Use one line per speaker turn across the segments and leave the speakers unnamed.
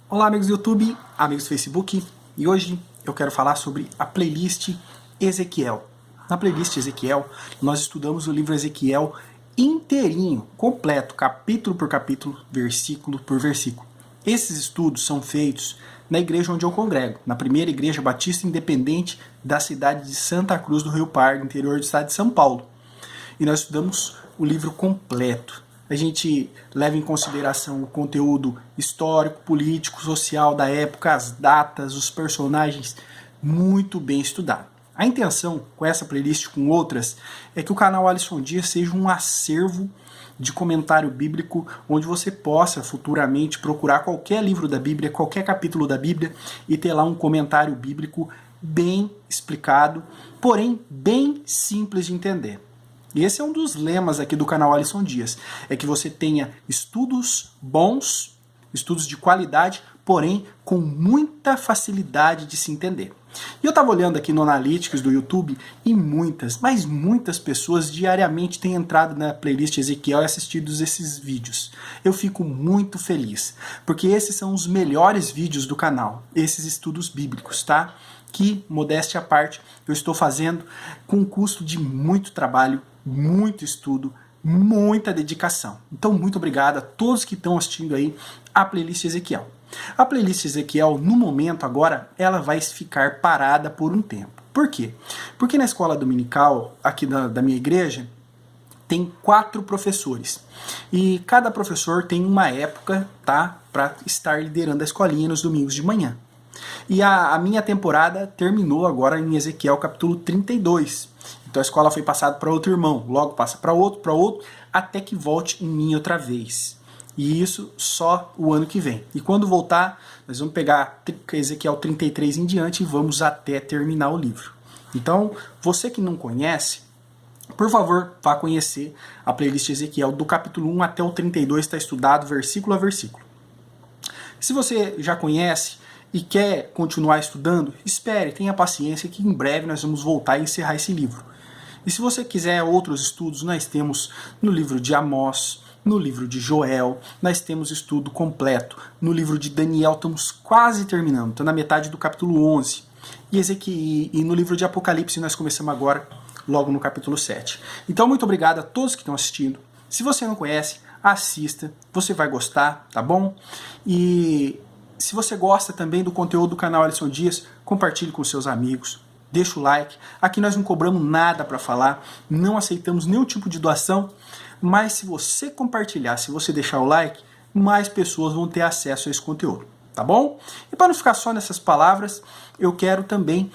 Olá amigos do YouTube, amigos do Facebook, e hoje eu quero falar sobre a playlist Ezequiel. Na playlist Ezequiel, nós estudamos o livro Ezequiel inteirinho, completo, capítulo por capítulo, versículo por versículo. Esses estudos são feitos na igreja onde eu congrego, na primeira igreja batista independente da cidade de Santa Cruz do Rio Pardo, interior do estado de São Paulo. E nós estudamos o livro completo. A gente leva em consideração o conteúdo histórico, político, social da época, as datas, os personagens, muito bem estudado. A intenção com essa playlist e com outras é que o canal Alisson Dias seja um acervo de comentário bíblico onde você possa futuramente procurar qualquer livro da Bíblia, qualquer capítulo da Bíblia e ter lá um comentário bíblico bem explicado, porém bem simples de entender. E esse é um dos lemas aqui do canal Alisson Dias, é que você tenha estudos bons, estudos de qualidade, porém com muita facilidade de se entender. E eu estava olhando aqui no Analytics do YouTube e muitas pessoas diariamente têm entrado na playlist Ezequiel e assistido esses vídeos. Eu fico muito feliz, porque esses são os melhores vídeos do canal, esses estudos bíblicos, tá? Que, modéstia à parte, eu estou fazendo com um custo de muito trabalho, muito estudo, muita dedicação. Então, muito obrigado a todos que estão assistindo aí a playlist Ezequiel. A playlist Ezequiel, no momento agora, ela vai ficar parada por um tempo. Por quê? Porque na escola dominical, aqui da minha igreja, tem 4 professores. E cada professor tem uma época, tá, para estar liderando a escolinha nos domingos de manhã. E a minha temporada terminou agora em Ezequiel capítulo 32. Então a escola foi passada para outro irmão, logo passa para outro, até que volte em mim outra vez. E isso só o ano que vem. E quando voltar, nós vamos pegar Ezequiel 33 em diante e vamos até terminar o livro. Então, você que não conhece, por favor, vá conhecer a playlist Ezequiel do capítulo 1 até o 32, está estudado versículo a versículo. Se você já conhece e quer continuar estudando, espere, tenha paciência que em breve nós vamos voltar e encerrar esse livro. E se você quiser outros estudos, nós temos no livro de Amós, no livro de Joel, nós temos estudo completo. No livro de Daniel estamos quase terminando, estamos na metade do capítulo 11. E no livro de Apocalipse nós começamos agora, logo no capítulo 7. Então muito obrigado a todos que estão assistindo. Se você não conhece, assista, você vai gostar, tá bom? E se você gosta também do conteúdo do canal Alisson Dias, compartilhe com seus amigos, deixa o like. Aqui nós não cobramos nada para falar, não aceitamos nenhum tipo de doação, mas se você compartilhar, se você deixar o like, mais pessoas vão ter acesso a esse conteúdo, tá bom? E para não ficar só nessas palavras, eu quero também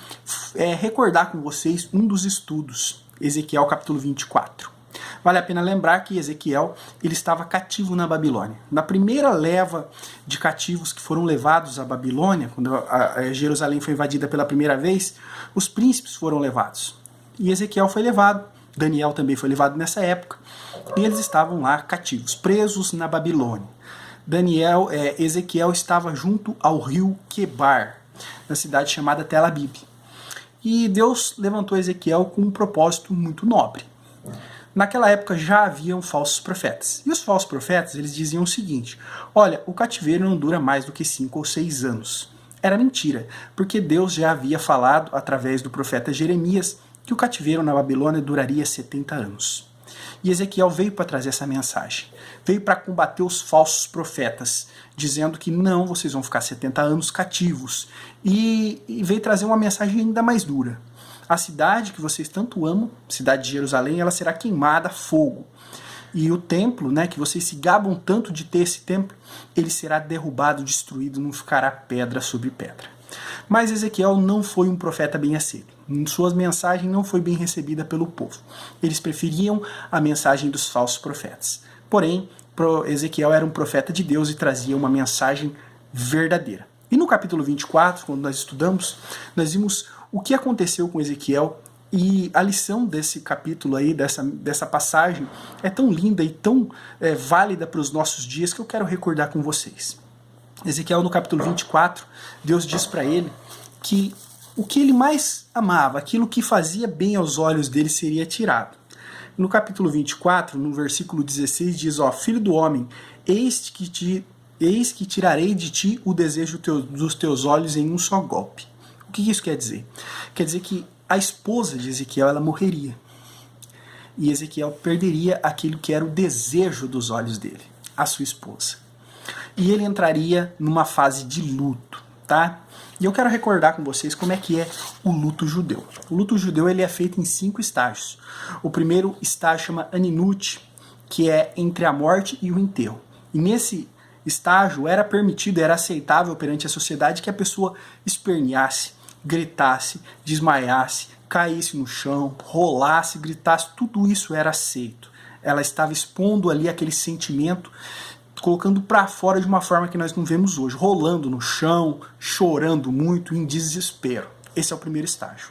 recordar com vocês um dos estudos, Ezequiel capítulo 24. Vale a pena lembrar que Ezequiel ele estava cativo na Babilônia. Na primeira leva de cativos que foram levados à Babilônia, quando Jerusalém foi invadida pela primeira vez, os príncipes foram levados. E Ezequiel foi levado, Daniel também foi levado nessa época, e eles estavam lá cativos, presos na Babilônia. Ezequiel estava junto ao rio Quebar, na cidade chamada Tel Abib. E Deus levantou Ezequiel com um propósito muito nobre. Naquela época já haviam falsos profetas. E os falsos profetas, eles diziam o seguinte: olha, o cativeiro não dura mais do que 5 ou 6 anos. Era mentira, porque Deus já havia falado, através do profeta Jeremias, que o cativeiro na Babilônia duraria 70 anos. E Ezequiel veio para trazer essa mensagem. Veio para combater os falsos profetas, dizendo que não, vocês vão ficar 70 anos cativos. E veio trazer uma mensagem ainda mais dura. A cidade que vocês tanto amam, cidade de Jerusalém, ela será queimada a fogo. E o templo, né, que vocês se gabam tanto de ter esse templo, ele será derrubado, destruído, não ficará pedra sobre pedra. Mas Ezequiel não foi um profeta bem aceito. Sua mensagem não foi bem recebida pelo povo. Eles preferiam a mensagem dos falsos profetas. Porém, Ezequiel era um profeta de Deus e trazia uma mensagem verdadeira. E no capítulo 24, quando nós estudamos, nós vimos o que aconteceu com Ezequiel, e a lição desse capítulo aí, dessa passagem, é tão linda e tão válida para os nossos dias que eu quero recordar com vocês. Ezequiel, no capítulo 24, Deus diz para ele que o que ele mais amava, aquilo que fazia bem aos olhos dele, seria tirado. No capítulo 24, no versículo 16, diz, ó, filho do homem, eis que te eis que tirarei de ti o desejo dos teus olhos em um só golpe. O que isso quer dizer? Quer dizer que a esposa de Ezequiel, ela morreria. E Ezequiel perderia aquilo que era o desejo dos olhos dele, a sua esposa. E ele entraria numa fase de luto, tá? E eu quero recordar com vocês como é que é o luto judeu. O luto judeu ele é feito em 5 estágios. O primeiro estágio chama Aninut, que é entre a morte e o enterro. E nesse estágio era permitido, era aceitável perante a sociedade que a pessoa esperneasse, gritasse, desmaiasse, caísse no chão, rolasse, gritasse, tudo isso era aceito. Ela estava expondo ali aquele sentimento, colocando para fora de uma forma que nós não vemos hoje, rolando no chão, chorando muito, em desespero. Esse é o primeiro estágio.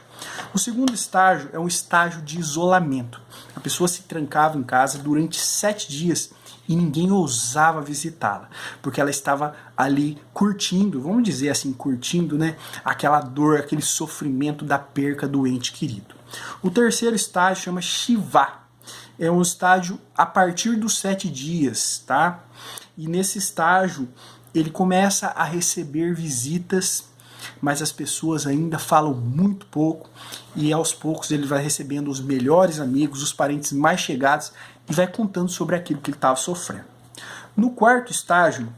O segundo estágio é um estágio de isolamento. A pessoa se trancava em casa durante 7 dias e ninguém ousava visitá-la, porque ela estava ali curtindo, vamos dizer assim, curtindo, né, aquela dor, aquele sofrimento da perca do ente querido. O terceiro estágio chama Shivá. É um estágio a partir dos 7 dias, tá? E nesse estágio ele começa a receber visitas, mas as pessoas ainda falam muito pouco, e aos poucos ele vai recebendo os melhores amigos, os parentes mais chegados, e vai contando sobre aquilo que ele estava sofrendo. No quarto estágio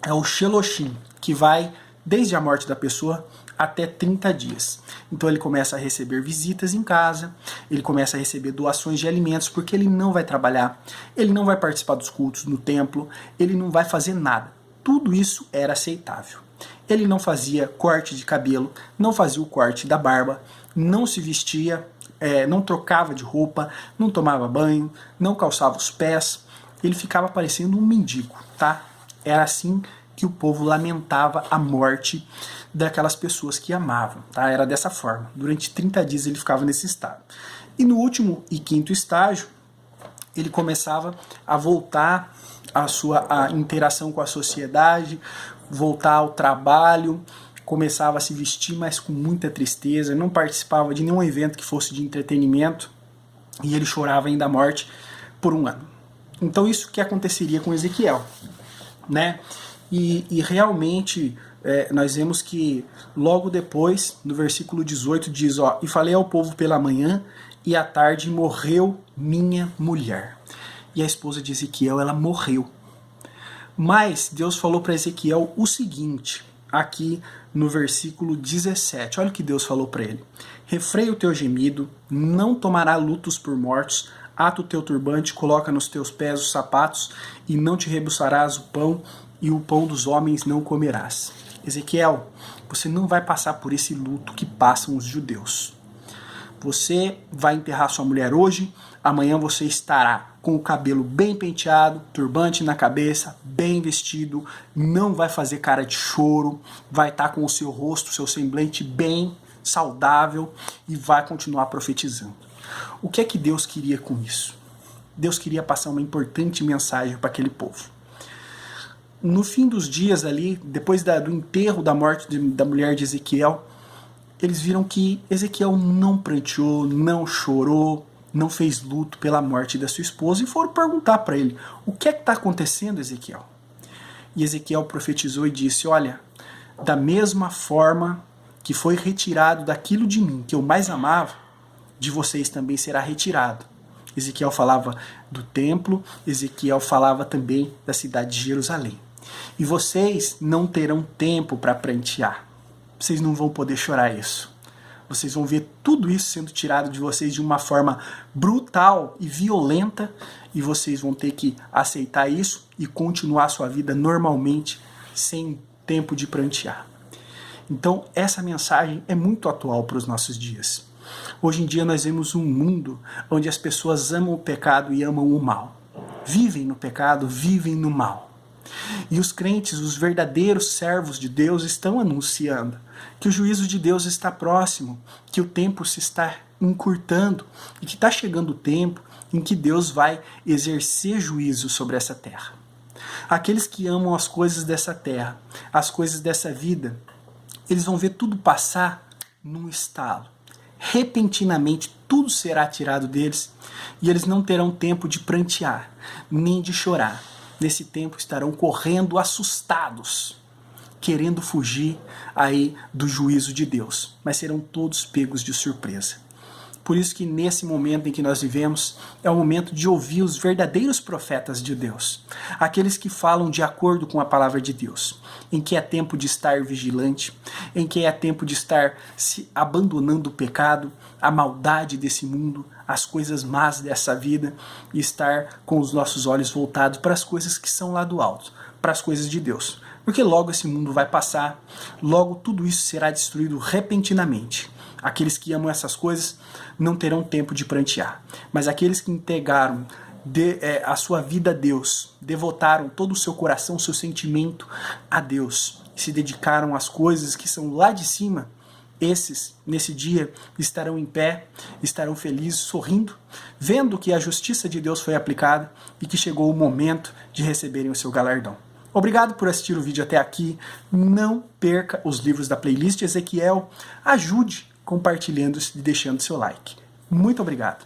é o Sheloshim, que vai desde a morte da pessoa até 30 dias. Então ele começa a receber visitas em casa, ele começa a receber doações de alimentos, porque ele não vai trabalhar, ele não vai participar dos cultos no templo, ele não vai fazer nada. Tudo isso era aceitável. Ele não fazia corte de cabelo, não fazia o corte da barba, não se vestia, não trocava de roupa, não tomava banho, não calçava os pés. Ele ficava parecendo um mendigo, tá? Era assim que o povo lamentava a morte daquelas pessoas que amavam, tá? Era dessa forma. Durante 30 dias ele ficava nesse estado. E no último e quinto estágio, ele começava a voltar a interação com a sociedade, voltar ao trabalho, começava a se vestir, mas com muita tristeza, não participava de nenhum evento que fosse de entretenimento, e ele chorava ainda a morte por 1 ano. Então isso que aconteceria com Ezequiel, né? E realmente nós vemos que logo depois, no versículo 18, diz, ó, e falei ao povo pela manhã, e à tarde morreu minha mulher. E a esposa de Ezequiel, ela morreu. Mas Deus falou para Ezequiel o seguinte, aqui no versículo 17. Olha o que Deus falou para ele. Refreia o teu gemido, não tomará lutos por mortos, ata o teu turbante, coloca nos teus pés os sapatos, e não te rebuçarás o pão, e o pão dos homens não comerás. Ezequiel, você não vai passar por esse luto que passam os judeus. Você vai enterrar sua mulher hoje, amanhã você estará com o cabelo bem penteado, turbante na cabeça, bem vestido, não vai fazer cara de choro, vai estar com o seu rosto, seu semblante bem saudável e vai continuar profetizando. O que é que Deus queria com isso? Deus queria passar uma importante mensagem para aquele povo. No fim dos dias ali, depois do enterro da morte da mulher de Ezequiel, eles viram que Ezequiel não pranteou, não chorou, não fez luto pela morte da sua esposa, e foram perguntar para ele, o que é que está acontecendo, Ezequiel? E Ezequiel profetizou e disse, olha, da mesma forma que foi retirado daquilo de mim que eu mais amava, de vocês também será retirado. Ezequiel falava do templo, Ezequiel falava também da cidade de Jerusalém. E vocês não terão tempo para prantear. Vocês não vão poder chorar isso. Vocês vão ver tudo isso sendo tirado de vocês de uma forma brutal e violenta, e vocês vão ter que aceitar isso e continuar a sua vida normalmente, sem tempo de prantear. Então, essa mensagem é muito atual para os nossos dias. Hoje em dia nós vemos um mundo onde as pessoas amam o pecado e amam o mal. Vivem no pecado, vivem no mal. E os crentes, os verdadeiros servos de Deus, estão anunciando que o juízo de Deus está próximo, que o tempo se está encurtando e que está chegando o tempo em que Deus vai exercer juízo sobre essa terra. Aqueles que amam as coisas dessa terra, as coisas dessa vida, eles vão ver tudo passar num estalo. Repentinamente tudo será tirado deles e eles não terão tempo de prantear, nem de chorar. nesse tempo estarão correndo assustados, querendo fugir aí do juízo de Deus, mas serão todos pegos de surpresa. Por isso que nesse momento em que nós vivemos, é o momento de ouvir os verdadeiros profetas de Deus, aqueles que falam de acordo com a palavra de Deus, em que é tempo de estar vigilante, em que é tempo de estar se abandonando o pecado, a maldade desse mundo, as coisas más dessa vida, e estar com os nossos olhos voltados para as coisas que são lá do alto, para as coisas de Deus. Porque logo esse mundo vai passar, logo tudo isso será destruído repentinamente. Aqueles que amam essas coisas não terão tempo de prantear, mas aqueles que entregaram a sua vida a Deus, devotaram todo o seu coração, o seu sentimento a Deus, e se dedicaram às coisas que são lá de cima, esses, nesse dia, estarão em pé, estarão felizes, sorrindo, vendo que a justiça de Deus foi aplicada e que chegou o momento de receberem o seu galardão. Obrigado por assistir o vídeo até aqui. Não perca os livros da playlist Ezequiel. Ajude compartilhando e deixando seu like. Muito obrigado.